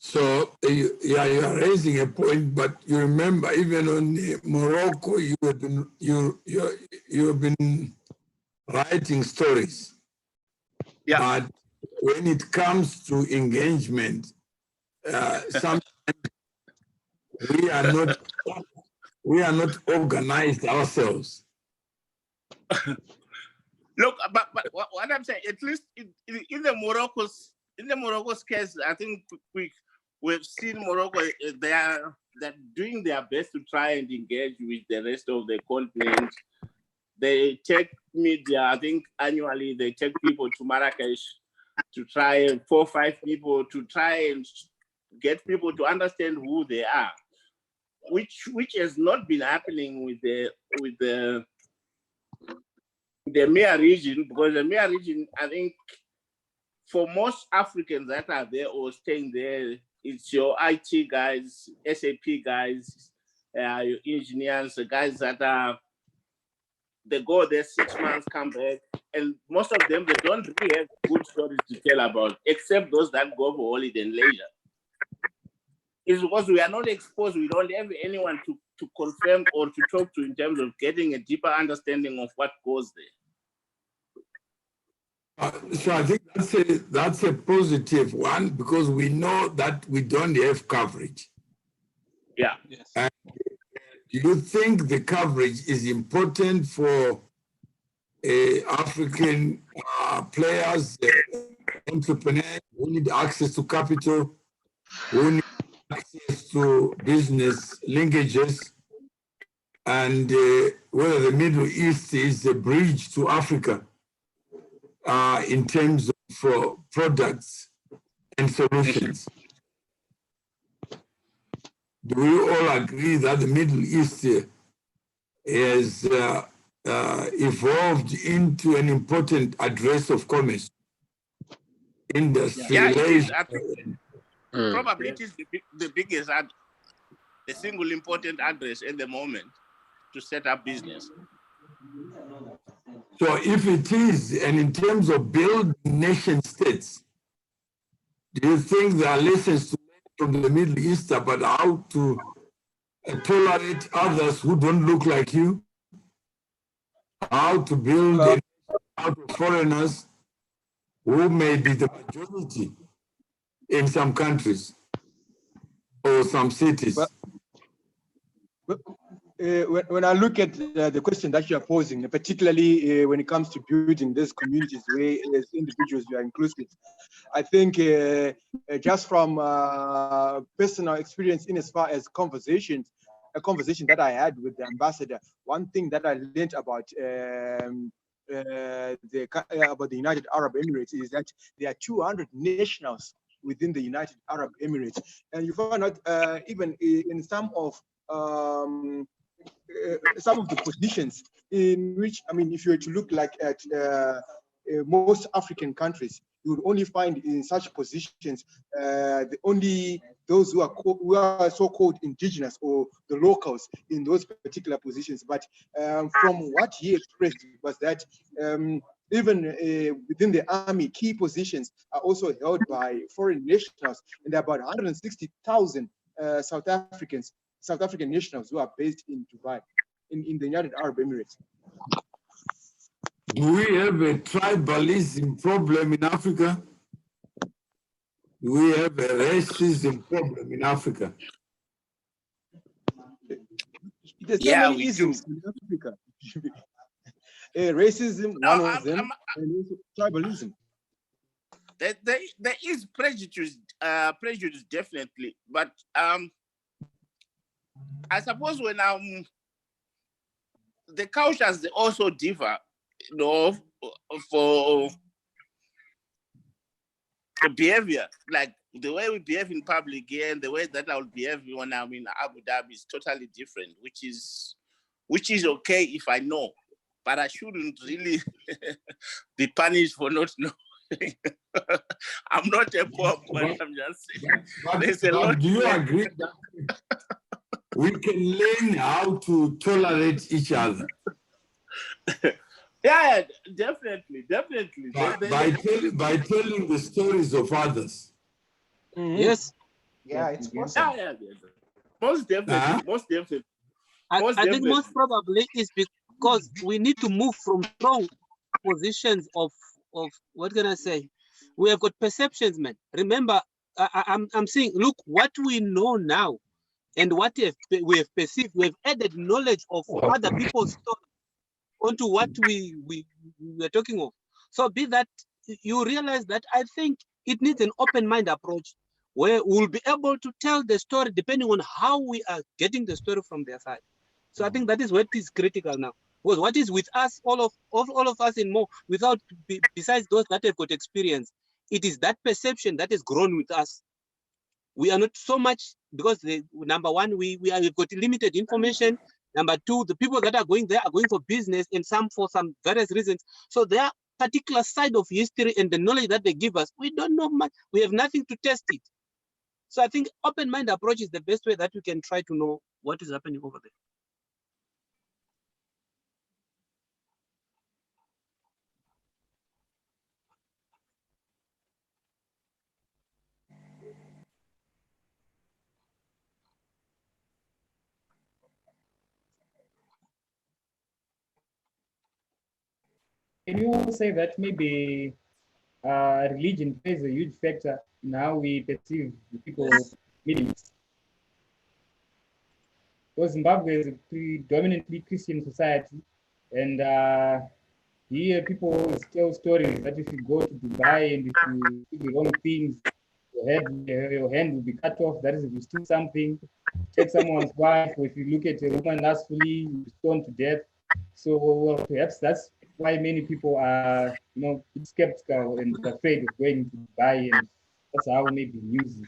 So you are raising a point, but you remember even on Morocco, you have been writing stories. Yeah. But when it comes to engagement, sometimes we are not organized ourselves. Look, but what I'm saying, at least in the Morocco's case, I think we've seen Morocco. They're doing their best to try and engage with the rest of the continent. They take media. I think annually they take people to Marrakesh to try 4 or 5 people to try and get people to understand who they are, which has not been happening with the MEA region, because the MEA region, I think, for most Africans that are there or staying there, it's your IT guys, SAP guys, your engineers, the guys that they go there 6 months, come back, and most of them, they don't really have good stories to tell about, except those that go for holiday and leisure. It's because we are not exposed, we don't have anyone to confirm or to talk to in terms of getting a deeper understanding of what goes there. So I think that's a positive one, because we know that we don't have coverage. Yeah. Yes. And do you think the coverage is important for African players, entrepreneurs who need access to capital, who need access to business linkages, and whether the Middle East is a bridge to Africa in terms of products and solutions? Do we all agree that the Middle East has evolved into an important address of commerce, industry, Yeah, relations? I think probably it is the biggest, the single important address at the moment to set up business. So if it is, and in terms of building nation states, do you think there are lessons to learn from the Middle East about how to tolerate others who don't look like you? How to build out of foreigners who may be the majority in some countries or some cities? When I look at the question that you are posing, particularly when it comes to building these communities where as individuals you are inclusive, I think just from personal experience in as far as conversations, a conversation that I had with the ambassador, one thing that I learned about the United Arab Emirates is that there are 200 nationals within the United Arab Emirates, and you find out even in some of the positions in which, I mean, if you were to look like at most African countries, you would only find in such positions only those who are so-called indigenous or the locals in those particular positions. But from what he expressed was that even within the army, key positions are also held by foreign nationals, and there are about 160,000 South African nationals who are based in Dubai, in the United Arab Emirates. Do we have a tribalism problem in Africa? Do we have a racism problem in Africa? There's so Yeah, many we isms do. in Africa. Racism, one of them, and also tribalism. There is prejudice, definitely, but I suppose when the cultures, they also differ, you know, for behavior, like the way we behave in public here and the way that I will behave when I'm in Abu Dhabi is totally different, which is okay if I know, but I shouldn't really be punished for not knowing. I'm not a poor boy, I'm just saying. There's a lot. Do you agree that we can learn how to tolerate each other? Yeah, definitely. By telling the stories of others. Mm-hmm. Yes. Yeah, it's possible. Yeah. Most definitely. Most definitely. I think most probably is because we need to move from strong positions of what can I say? We have got perceptions, man. Remember, I'm saying, look, what we know now and what we have perceived, we have added knowledge of other people's stories onto what we are talking of. So be that you realize that I think it needs an open mind approach where we'll be able to tell the story depending on how we are getting the story from their side. So I think that is what is critical now. Because what is with us, all of us and more, without besides those that have got experience, it is that perception that has grown with us. We are not so much because number one, we've got limited information. Number two, the people that are going there are going for business and some for some various reasons. So their particular side of history and the knowledge that they give us, we don't know much. We have nothing to test it. So I think open mind approach is the best way that we can try to know what is happening over there. Can you also say that maybe religion plays a huge factor in how we perceive the people meetings? Because Zimbabwe is a predominantly Christian society, and here people tell stories that if you go to Dubai and if you do the wrong things, your hand will be cut off. That is, if you steal something, take someone's wife, or if you look at a woman lustfully, you'll be stoned to death. So perhaps that's why many people are, skeptical and afraid of going to Dubai, and that's how maybe news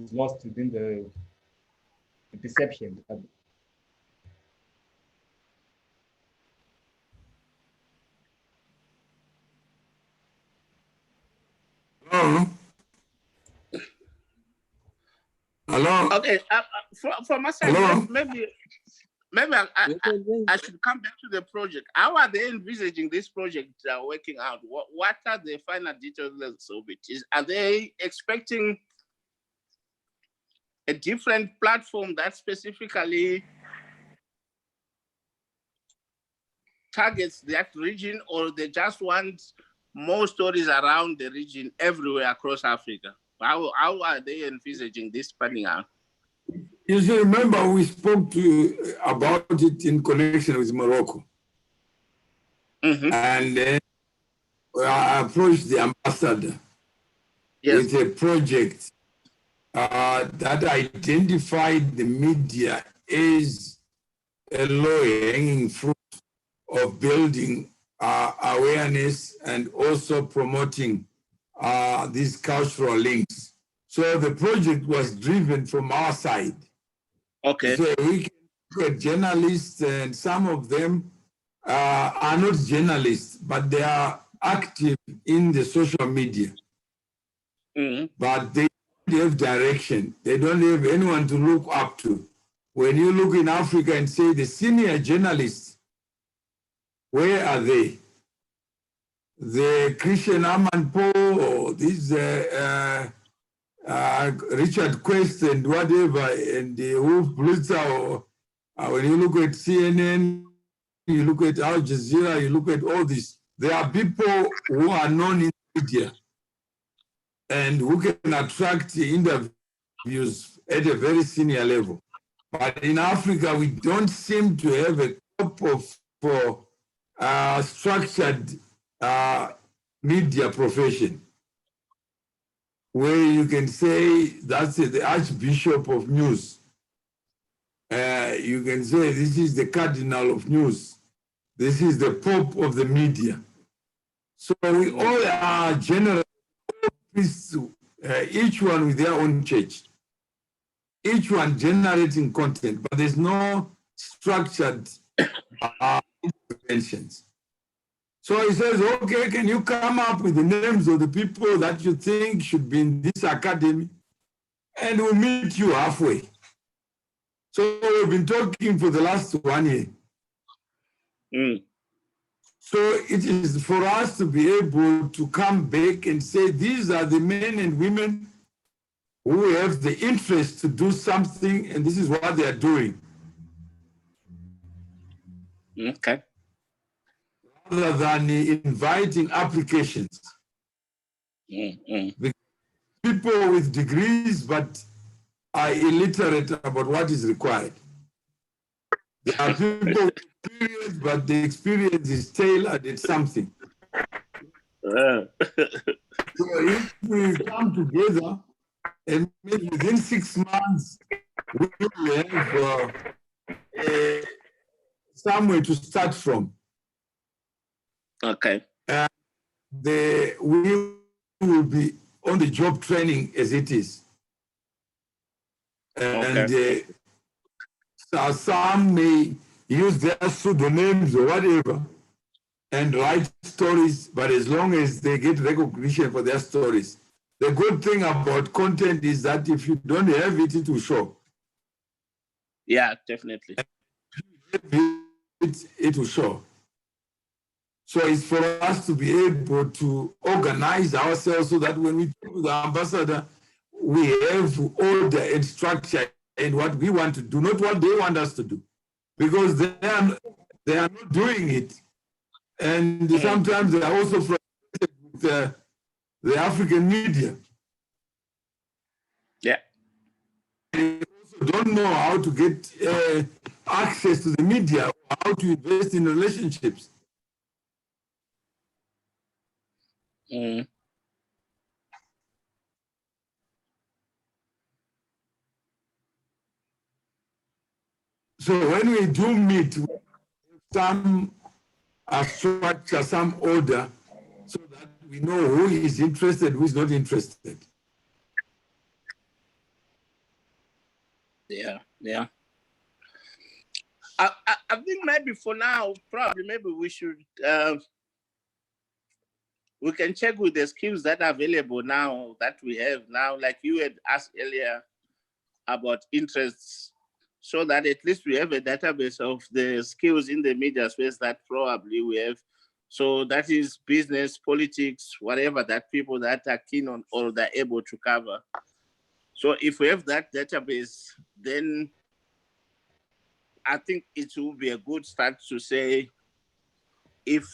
is lost within the perception. Hello? Okay, from my side, Hello? maybe I should come back to the project. How are they envisaging this project working out? What are the final details of it? Are they expecting a different platform that specifically targets that region, or they just want more stories around the region everywhere across Africa? How are they envisaging this panning out? You see, remember we spoke about it in connection with Morocco. And then I approached the ambassador with a project that identified the media as a low-hanging fruit of building awareness and also promoting these cultural links. So the project was driven from our side. Okay. So we get journalists, and some of them are not journalists, but they are active in the social media. But they don't have direction. They don't have anyone to look up to. When you look in Africa and say the senior journalists, where are they? The Christian Amanpour or this Richard Quest and whatever, and the Wolf Blitzer, or when you look at CNN, you look at Al Jazeera, you look at all this, there are people who are known in media and who can attract interviews at a very senior level. But in Africa, we don't seem to have a top of structured media profession, where you can say that's the Archbishop of News. You can say this is the Cardinal of News. This is the Pope of the media. So we all are general priests, each one with their own church, each one generating content, but there's no structured interventions. So he says, okay, can you come up with the names of the people that you think should be in this academy? And we'll meet you halfway. So we've been talking for the last 1 year. So it is for us to be able to come back and say, these are the men and women who have the interest to do something, and this is what they are doing. Okay. Rather than inviting applications. Mm-hmm. People with degrees but are illiterate about what is required. There are people with experience, but the experience is tailored at something. So if we come together and maybe within 6 months, we will have somewhere to start from. Okay. We will be on the job training as it is. And so some may use their pseudonyms or whatever and write stories, but as long as they get recognition for their stories. The good thing about content is that if you don't have it, it will show. Yeah, definitely. It will show. So it's for us to be able to organize ourselves so that when we talk to the ambassador, we have order and structure and what we want to do, not what they want us to do, because they are not doing it. And sometimes they are also frustrated with the African media. Yeah. They also don't know how to get access to the media, or how to invest in relationships. So when we do meet, some structure, some order, so that we know who is interested, who is not interested. Yeah, yeah. I think maybe for now, probably maybe we should we can check with the skills that are available now that we have now, like you had asked earlier about interests, so that at least we have a database of the skills in the media space that probably we have. So that is business, politics, whatever that people that are keen on or they're able to cover. So if we have that database, then I think it will be a good start to say if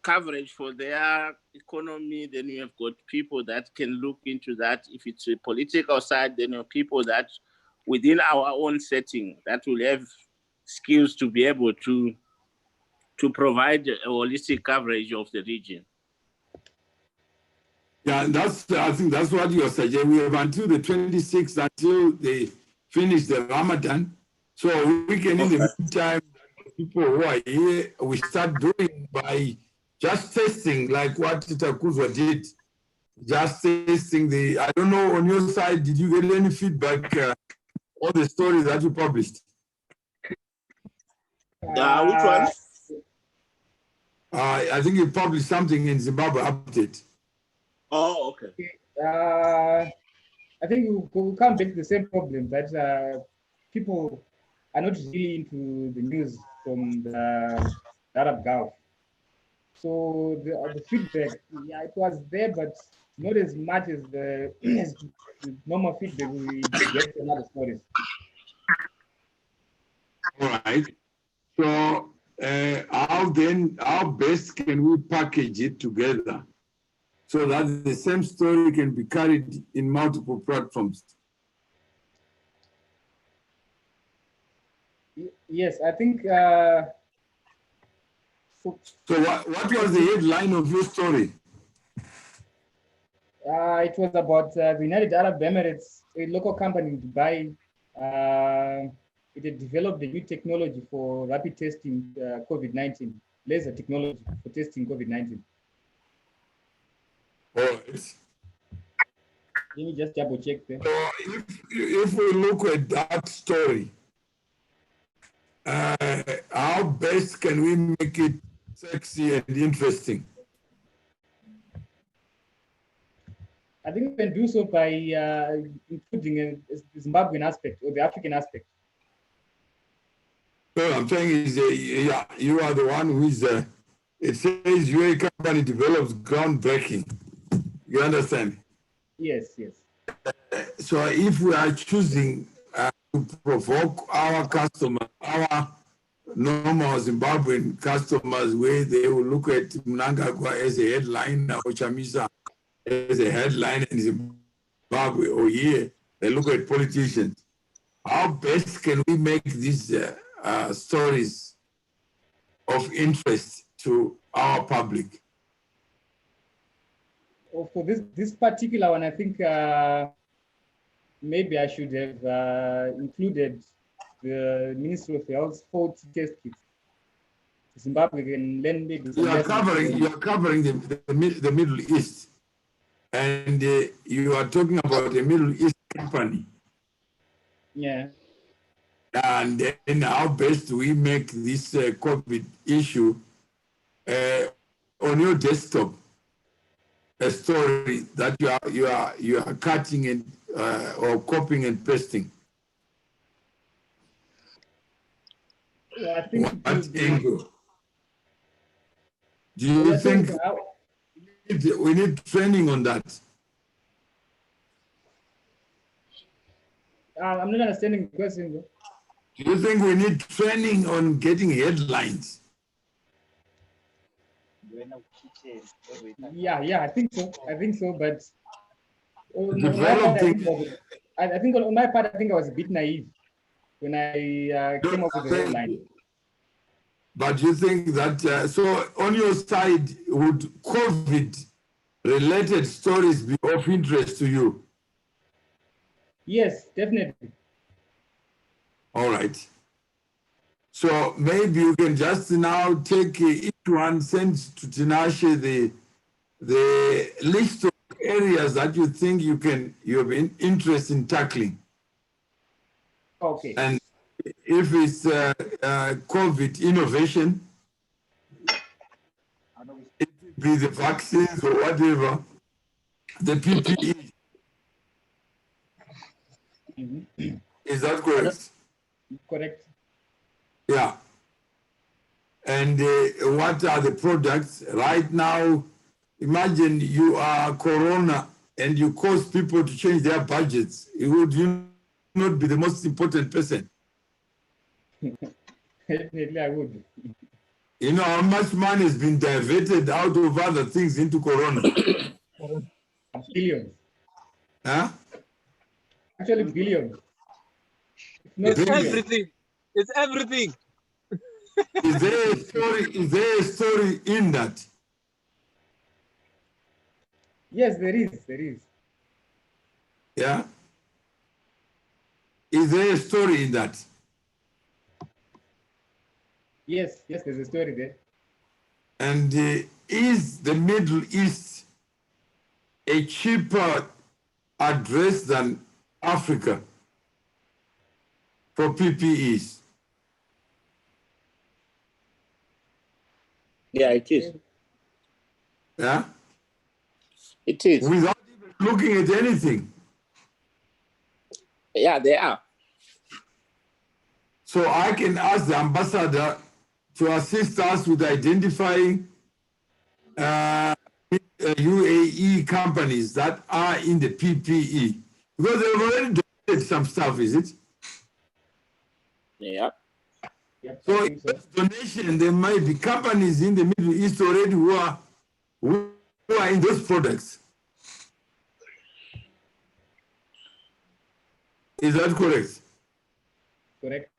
coverage for their economy, then you have got people that can look into that. If it's a political side, then you have people that within our own setting that will have skills to be able to provide a holistic coverage of the region. Yeah, I think that's what you are suggesting. We have until the 26th, until they finish the Ramadan. So we can, in the meantime, people who are here, we start doing by just testing, like what Takuzwa did. Just testing I don't know, on your side, did you get any feedback on the stories that you published? Which one? I think you published something in Zimbabwe Update. Oh, okay. I think we'll come back to the same problem that people are not really into the news from the Arab Gulf. So the feedback, yeah, it was there, but not as much as the normal feedback we get from other stories. All right. So how best can we package it together so that the same story can be carried in multiple platforms? Yes, I think. So what was the headline of your story? It was about the United Arab Emirates, a local company in Dubai. It had developed a new technology for rapid testing COVID-19, laser technology for testing COVID-19. All right. Let me just double check there. So if we look at that story, how best can we make it sexy and interesting? I think we can do so by including the Zimbabwean aspect or the African aspect. So I'm saying is, yeah, you are the one who is, it says your company develops groundbreaking. You understand? Yes, yes. So if we are choosing to provoke our customers, our normal Zimbabwean customers, where they will look at Mnangagwa as a headline or Chamisa as a headline in Zimbabwe, or here they look at politicians. How best can we make these stories of interest to our public? For this particular one, I think maybe I should have included the Ministry of Health's 40 test kits. Zimbabwe can lend maybe some. You are covering the Middle East, and you are talking about a Middle East company. Yeah. And then how best do we make this COVID issue on your desktop a story that you are cutting and or copying and pasting? Yeah, I think what angle? Do you think we need training on that? I'm not understanding the question. Do you think we need training on getting headlines? Yeah, I think so. But developing. I think on my part, I think I was a bit naive when I came up with the headline. But you think that, so on your side, would COVID-related stories be of interest to you? Yes, definitely. All right. So maybe you can just now take each one, send to Tinashe the list of areas that you think you have interest in tackling. Okay. And if it's COVID innovation, it could be the vaccines or whatever, the PPE. Mm-hmm. Is that correct? Correct. Yeah. And what are the products? Right now, imagine you are Corona and you cause people to change their budgets. Would you not be the most important person? Definitely, I would. You know how much money has been diverted out of other things into Corona? Billions. Huh? Actually, billions. It's everything. It's everything. Is there a story in that? Yes, there is. Yeah. Is there a story in that? Yes, there's a story there. And is the Middle East a cheaper address than Africa for PPEs? Yeah, it is. Yeah? It is. Without even looking at anything. Yeah, they are. So I can ask the ambassador to assist us with identifying UAE companies that are in the PPE. Because they've already donated some stuff, is it? Yeah. So in this donation, there might be companies in the Middle East already who are in those products. Is that correct? Correct.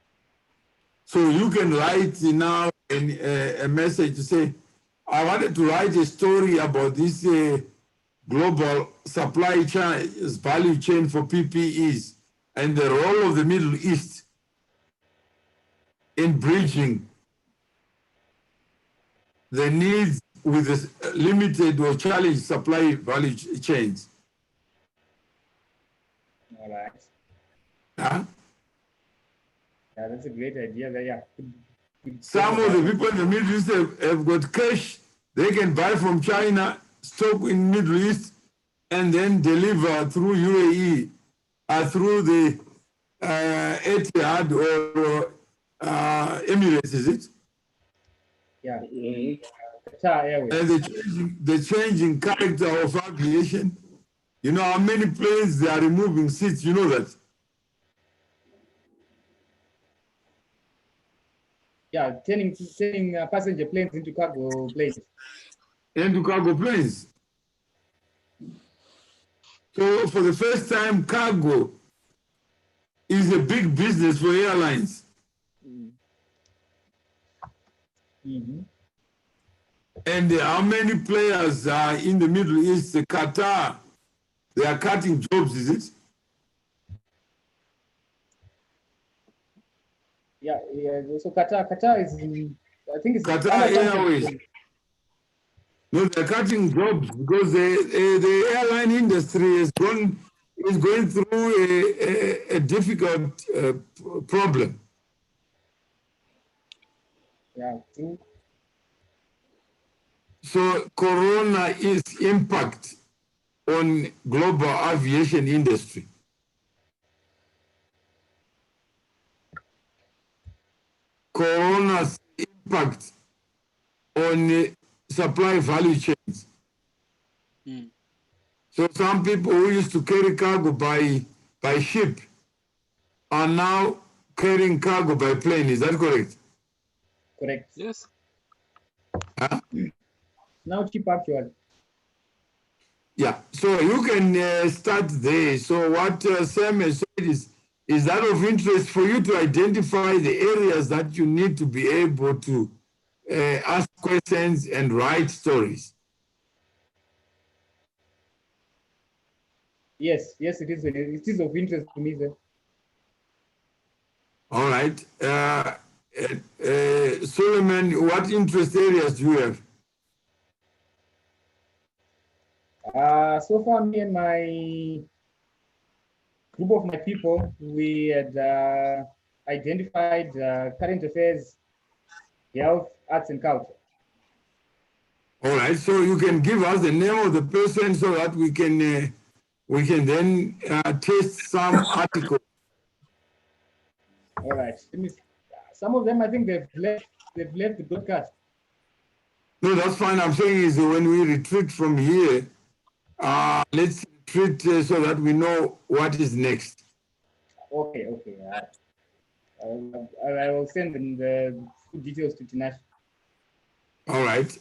So you can write now a message to say, I wanted to write a story about this global supply chain, value chain for PPEs and the role of the Middle East in bridging the needs with the limited or challenged supply value chains. All right. Huh? Yeah, that's a great idea. Yeah. Some of the people in the Middle East have got cash. They can buy from China, stock in Middle East, and then deliver through UAE, through the Etihad or Emirates, is it? Yeah. Mm-hmm. Qatar Airways. And the changing character of aviation You know how many planes they are removing seats? You know that? Yeah, turning passenger planes into cargo planes. Into cargo planes. So for the first time, cargo is a big business for airlines. Mm-hmm. And how many players are in the Middle East? Qatar, they are cutting jobs, is it? Yeah. So Qatar is in, I think it's Qatar under Airways. sanctions. No, they're cutting jobs because the airline industry is going through a difficult problem. Yeah, true. So Corona is impact on global aviation industry. Corona's impact on supply value chains. So some people who used to carry cargo by ship are now carrying cargo by plane. Is that correct? Correct. Yes. Huh? Now cheap actually. Yeah. So you can start there. So what Sam has said is that of interest for you to identify the areas that you need to be able to ask questions and write stories. Yes, it is. It is of interest to me, sir. All right. Suleiman, what interest areas do you have? So far, me and my group of my people, we had identified current affairs, health, arts, and culture. All right. So you can give us the name of the person so that we can then test some articles. All right. Some of them, I think they've left the broadcast. No, that's fine. I'm saying is when we retreat from here, let's retreat so that we know what is next. Okay. I will send them the details to Tinashe. All right.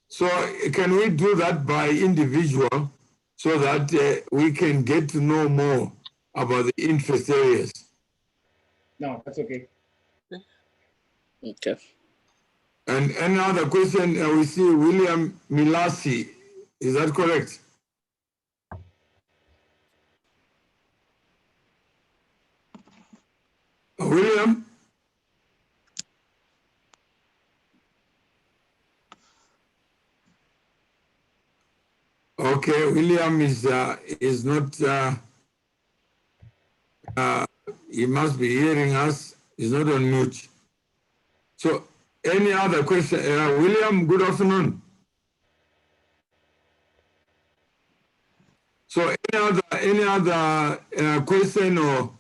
So can we do that by individual so that we can get to know more about the interest areas? No, that's okay. Okay. And another question, we see William Milasi. Is that correct? William? Okay, William is not, he must be hearing us. He's not on mute. So any other question? William, good afternoon. So any other question or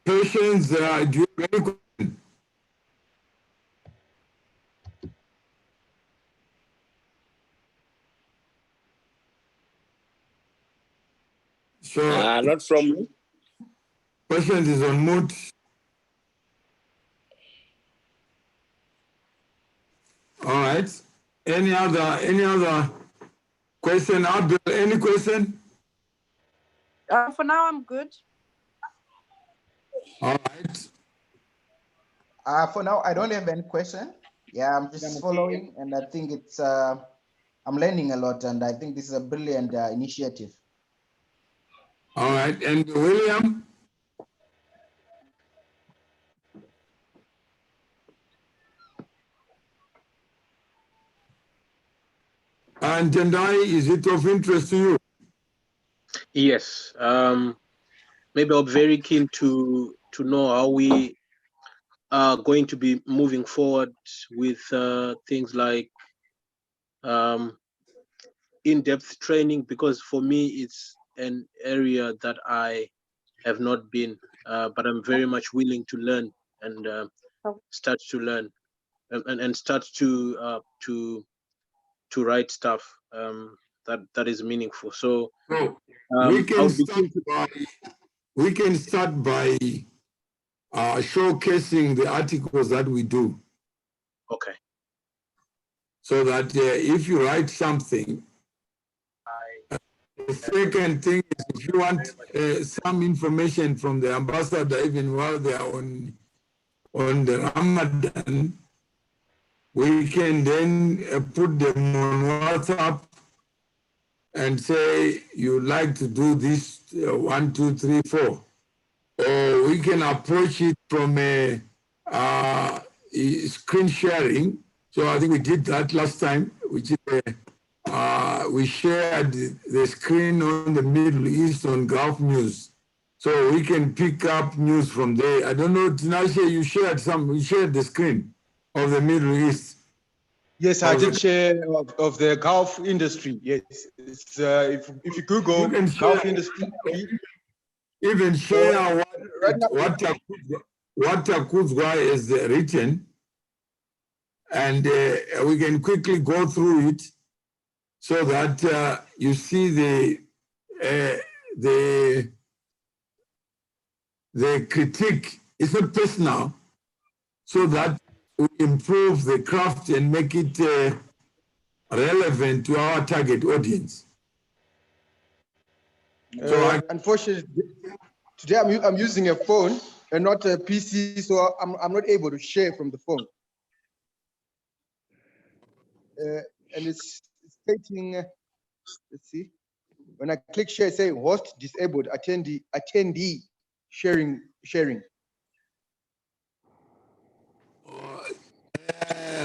questions? Do you have any question? So Not from me. questions is on mute. All right. Any other question? Abdul, any question? For now, I'm good. All right. For now, I don't have any question. Yeah, I'm just following, and I think it's I'm learning a lot, and I think this is a brilliant initiative. All right. And William? And Tendai, is it of interest to you? Yes. Maybe I'm very keen to know how we are going to be moving forward with things like in-depth training, because for me it's an area that I have not been, but I'm very much willing to learn and start to learn. and start to write stuff that is meaningful. So we can start by showcasing the articles that we do. Okay. So that if you write something, the second thing is if you want some information from the ambassador, even while they are on the Ramadan, we can then put them on WhatsApp and say, you like to do this 1, 2, 3, 4. Or we can approach it from a screen sharing. So I think we did that last time, which is we shared the screen on the Middle East on Gulf News. So we can pick up news from there. I don't know, Tinashe, you shared the screen of the Middle East. Yes, I did share of the Gulf industry. Yes, it's, if you Google Gulf industry, even share what Takuzwa is written, and we can quickly go through it so that you see the critique. It's not personal, so that we improve the craft and make it relevant to our target audience. So unfortunately, today I'm using a phone and not a PC, so I'm not able to share from the phone. And it's stating, let's see, when I click share, say host disabled, attendee sharing.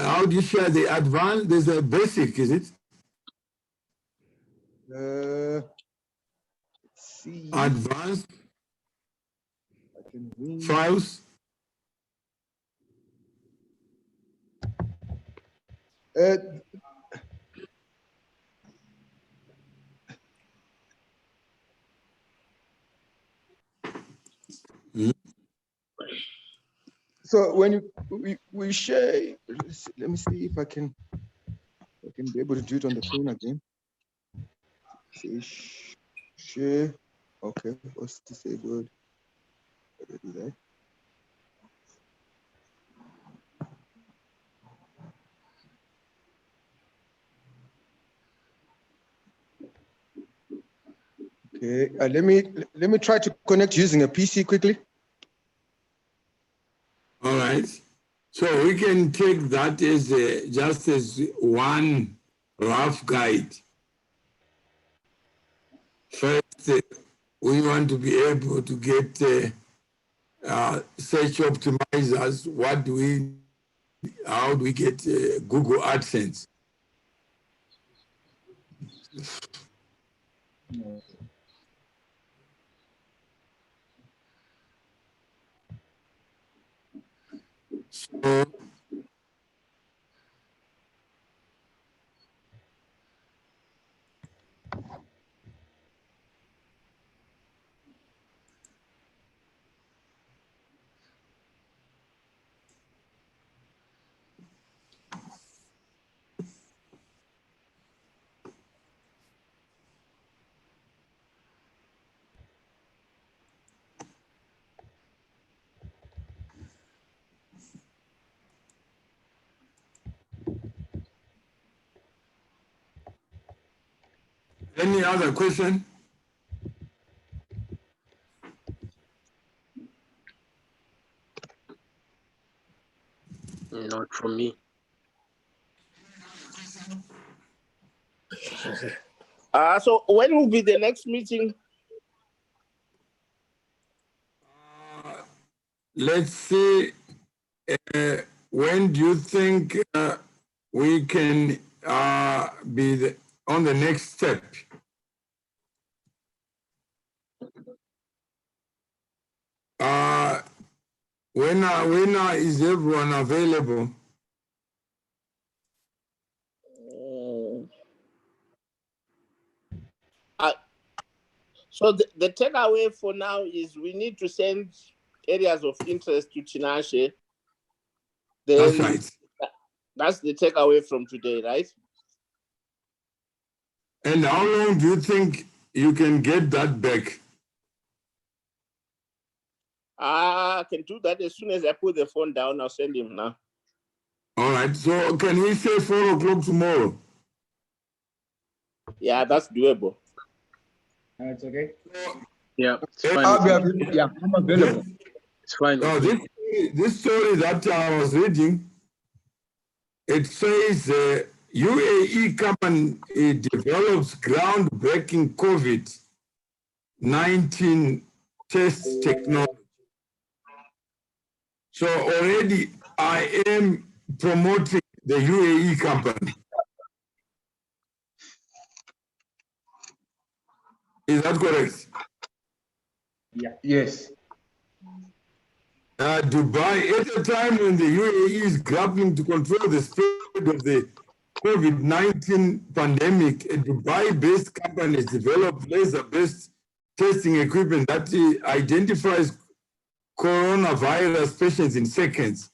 How do you share the advanced? There's a basic, is it? Let's see. Advanced files. So when we share, let me see if I can be able to do it on the phone again. Say share. Okay, what's disabled? How do I do that? Okay, let me try to connect using a PC quickly. All right. So we can take that as just as one rough guide. First, we want to be able to get search optimizers. How do we get Google AdSense? So any other question? Not from me. So when will be the next meeting? Let's see. When do you think we can be on the next step? When is everyone available? So the takeaway for now is we need to send areas of interest to Tinashe. Then That's right. That's the takeaway from today, right? And how long do you think you can get that back? I can do that as soon as I put the phone down. I'll send him now. All right. So can we say 4 o'clock tomorrow? Yeah, that's doable. It's okay. Yeah, it's fine. Yeah, I'm available. It's fine. Now, this story that I was reading, it says UAE company develops groundbreaking COVID-19 test technology. So already I am promoting the UAE company. Is that correct? Yeah. Yes. Dubai, at a time when the UAE is grappling to control the spread of the COVID-19 pandemic, a Dubai-based company has developed laser-based testing equipment that identifies coronavirus patients in seconds,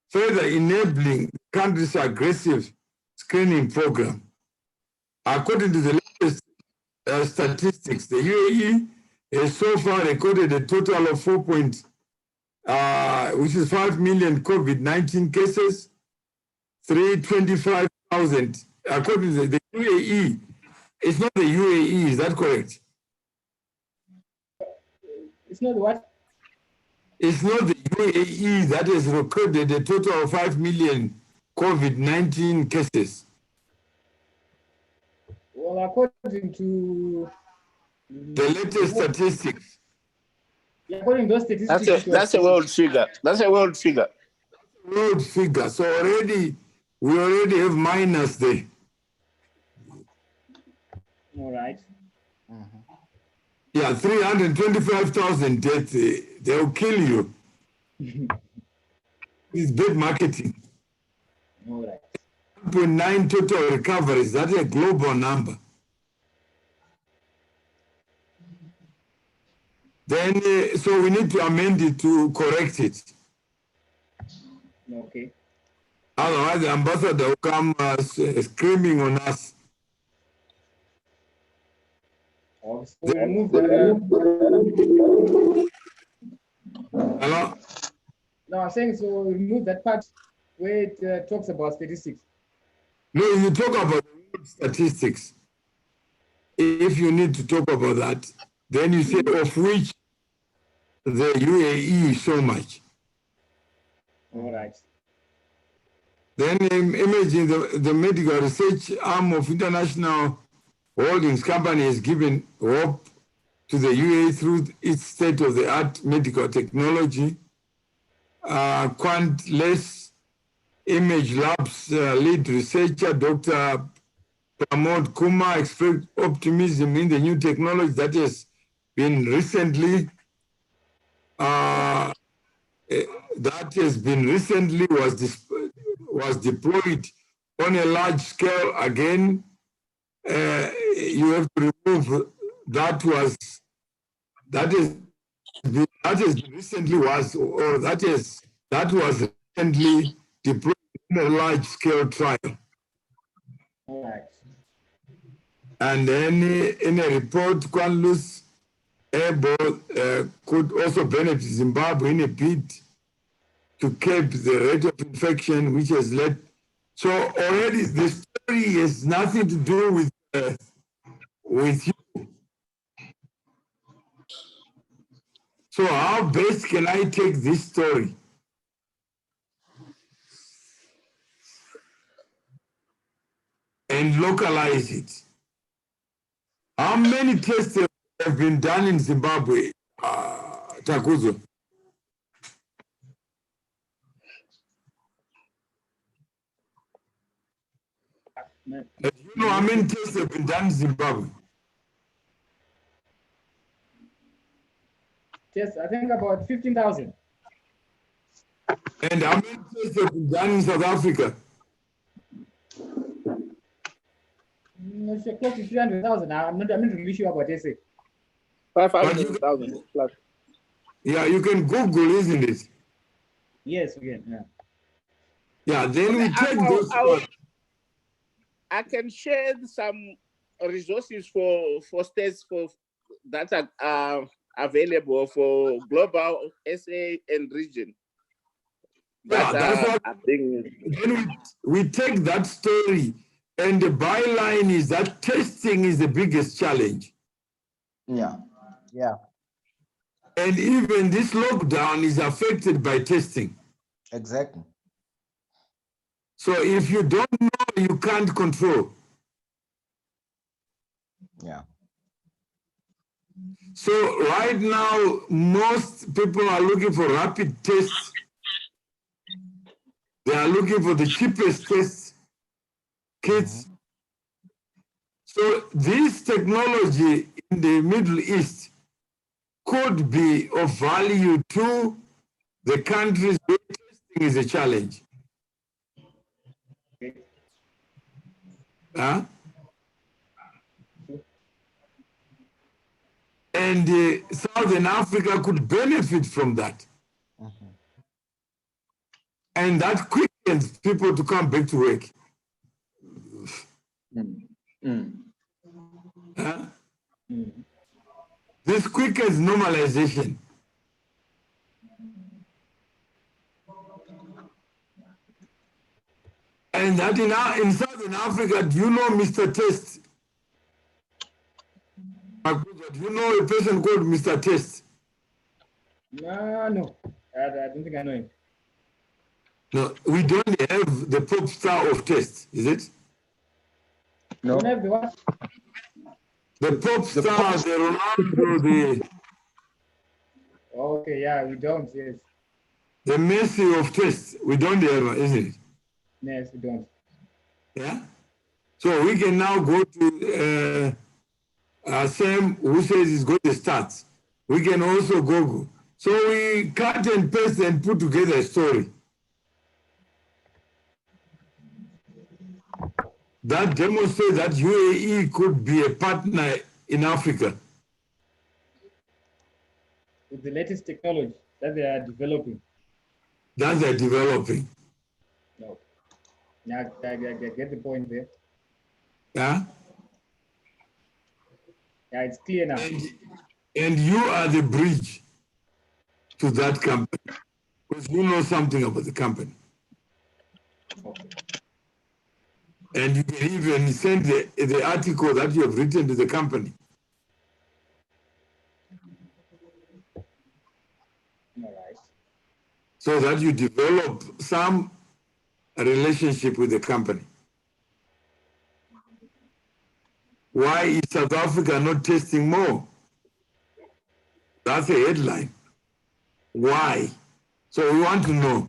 further enabling the country's aggressive screening program. According to the latest statistics, the UAE has so far recorded a total of 5 million COVID-19 cases, 325,000. According to the UAE, it's not the UAE, is that correct? It's not what? It's not the UAE that has recorded a total of 5 million COVID-19 cases. Well, according to the latest statistics. Yeah, according to those statistics, That's a world figure. That's a world figure. World figure. So we already have minus there. All right. Yeah, 325,000 deaths. They'll kill you. It's bad marketing. All right. 1.9 total recoveries. That's a global number. Then, so we need to amend it to correct it. Okay. Otherwise, the ambassador will come screaming on us. So we remove the. Hello? No, I'm saying so we remove that part where it talks about statistics. No, you talk about statistics. If you need to talk about that, then you say of which the UAE is so much. All right. Then imagine the medical research arm of International Holdings Company has given hope to the UAE through its state-of-the-art medical technology. Quantless Image Labs lead researcher, Dr. Pramod Kumar, expressed optimism in the new technology that has been recently was deployed on a large scale. Again, you have to remove that was recently deployed in a large scale trial. All right. And then in a report, Quantless Able could also benefit Zimbabwe in a bid to curb the rate of infection, which has led. So already the story has nothing to do with you. So how best can I take this story and localize it? How many tests have been done in Zimbabwe, Takuzo? Do you know how many tests have been done in Zimbabwe? Yes, I think about 15,000. And how many tests have been done in South Africa? It's close to 300,000. I'm not really sure about SA. 500,000 plus. Yeah, you can Google, isn't it? Yes, we can. Yeah. Yeah, then we take those. I can share some resources for states that are available for global SA and region. Yeah, that's what then we take that story, and the byline is that testing is the biggest challenge. Yeah. Yeah. And even this lockdown is affected by testing. Exactly. So if you don't know, you can't control. Yeah. So right now, most people are looking for rapid tests. They are looking for the cheapest test kits. So this technology in the Middle East could be of value to the countries where testing is a challenge. Huh? And Southern Africa could benefit from that. And that quickens people to come back to work. Huh? This quickens normalization. And that in Southern Africa, do you know Mr. Test? Do you know a person called Mr. Test? No. I don't think I know him. No, we don't have the pop star of Test, is it? No. Don't have the what? The pop star, the Ronaldo, the... Okay, yeah, we don't, yes. The Messi of Test, we don't have, isn't it? Yes, we don't. Yeah? So we can now go to Sam, who says he's got the stats. We can also Google. So we cut and paste and put together a story that demonstrates that UAE could be a partner in Africa. With the latest technology that they are developing. That they're developing. No. Now, I get the point there. Yeah? Yeah, it's clear now. And you are the bridge to that company, because you know something about the company. Okay. And you can even send the article that you have written to the company. All right. So that you develop some relationship with the company. Why is South Africa not testing more? That's a headline. Why? So we want to know.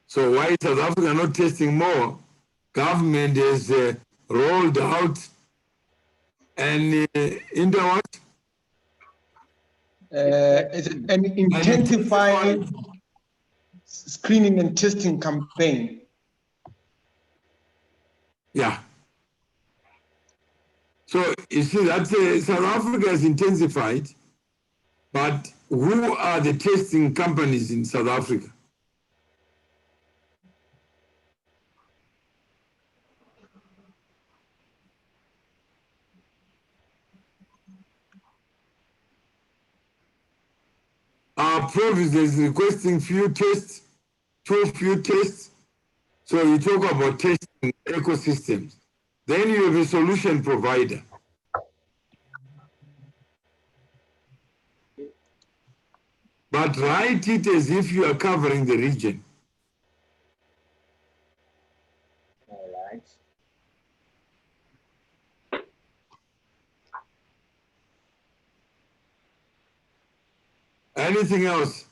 So why is South Africa not testing more? Government has rolled out an what? An intensified screening and testing campaign. Yeah. So you see that South Africa has intensified, but who are the testing companies in South Africa? Our province is requesting few tests, too few tests. So you talk about testing ecosystems. Then you have a solution provider. But write it as if you are covering the region. All right. Anything else?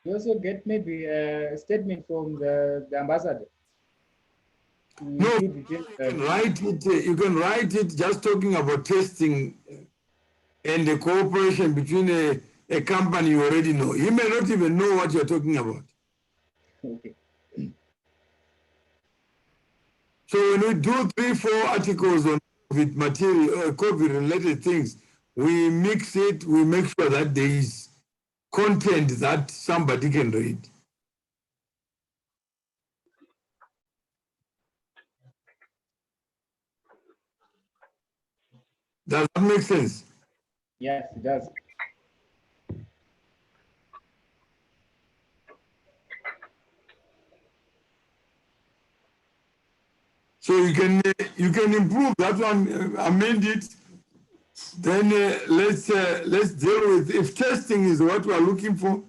You also get maybe a statement from the ambassador. No, you can write it. You can write it just talking about testing and the cooperation between a company you already know. You may not even know what you're talking about. Okay. So when we do 3-4 articles on COVID material, COVID-related things, we mix it, we make sure that there is content that somebody can read. Does that make sense? Yes, it does. So you can improve that one, amend it. Then let's deal with, if testing is what we are looking for,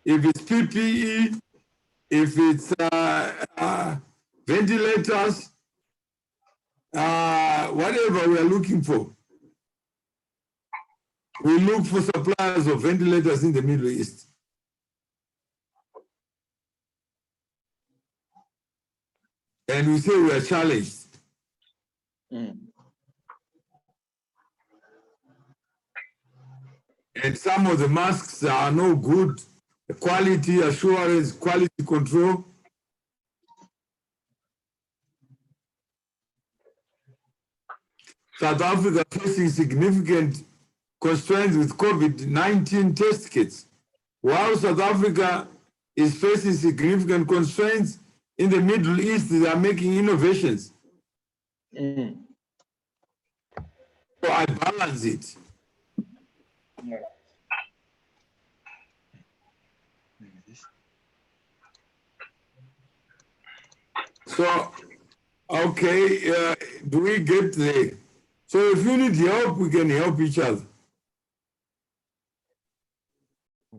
if it's PPE, if it's ventilators, whatever we are looking for. We look for suppliers of ventilators in the Middle East. And we say we are challenged. And some of the masks are no good. Quality assurance, quality control. South Africa facing significant constraints with COVID-19 test kits. While South Africa is facing significant constraints in the Middle East, they are making innovations. So I balance it. So, okay, do we get there? So if you need help, we can help each other.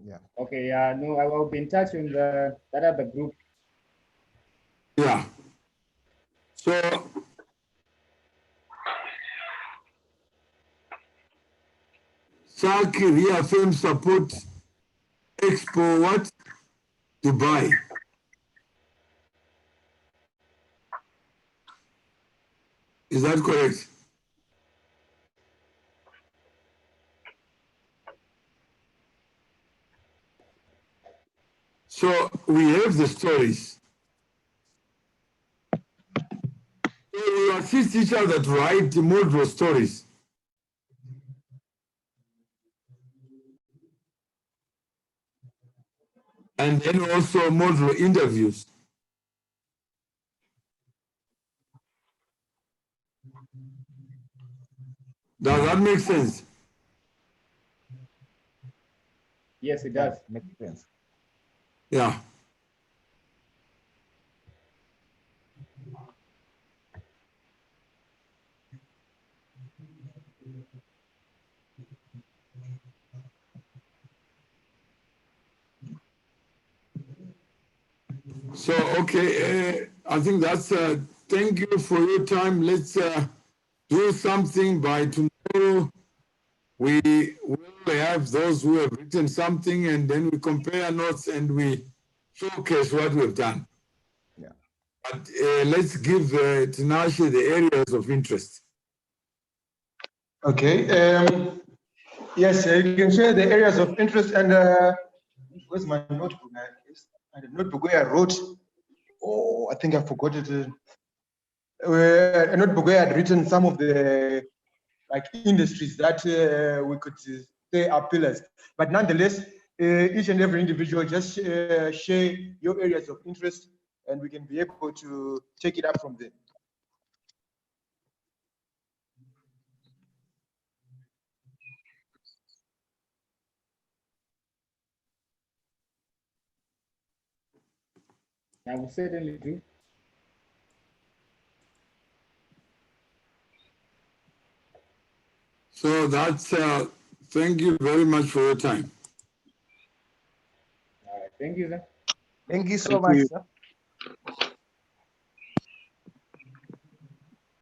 Yeah. Okay, no, I will be in touch with that other group. Yeah. So, Saki reaffirm support Expo what? Dubai. Is that correct? So we have the stories. So we assist each other to write model stories. And then also model interviews. Does that make sense? Yes, it does. Makes sense. Yeah. So, okay, I think that's, thank you for your time. Let's do something by tomorrow. We will have those who have written something, and then we compare notes and we showcase what we've done. Yeah. But let's give Tinashe the areas of interest. Okay. Yes, you can share the areas of interest. And where's my notebook? The notebook where I wrote. Oh, I think I forgot it. A notebook where I had written some of the industries that we could say are pillars. But nonetheless, each and every individual just share your areas of interest, and we can be able to take it up from there. I will certainly do. So that's, thank you very much for your time. All right, thank you, sir. Thank you so Thank much, you. sir.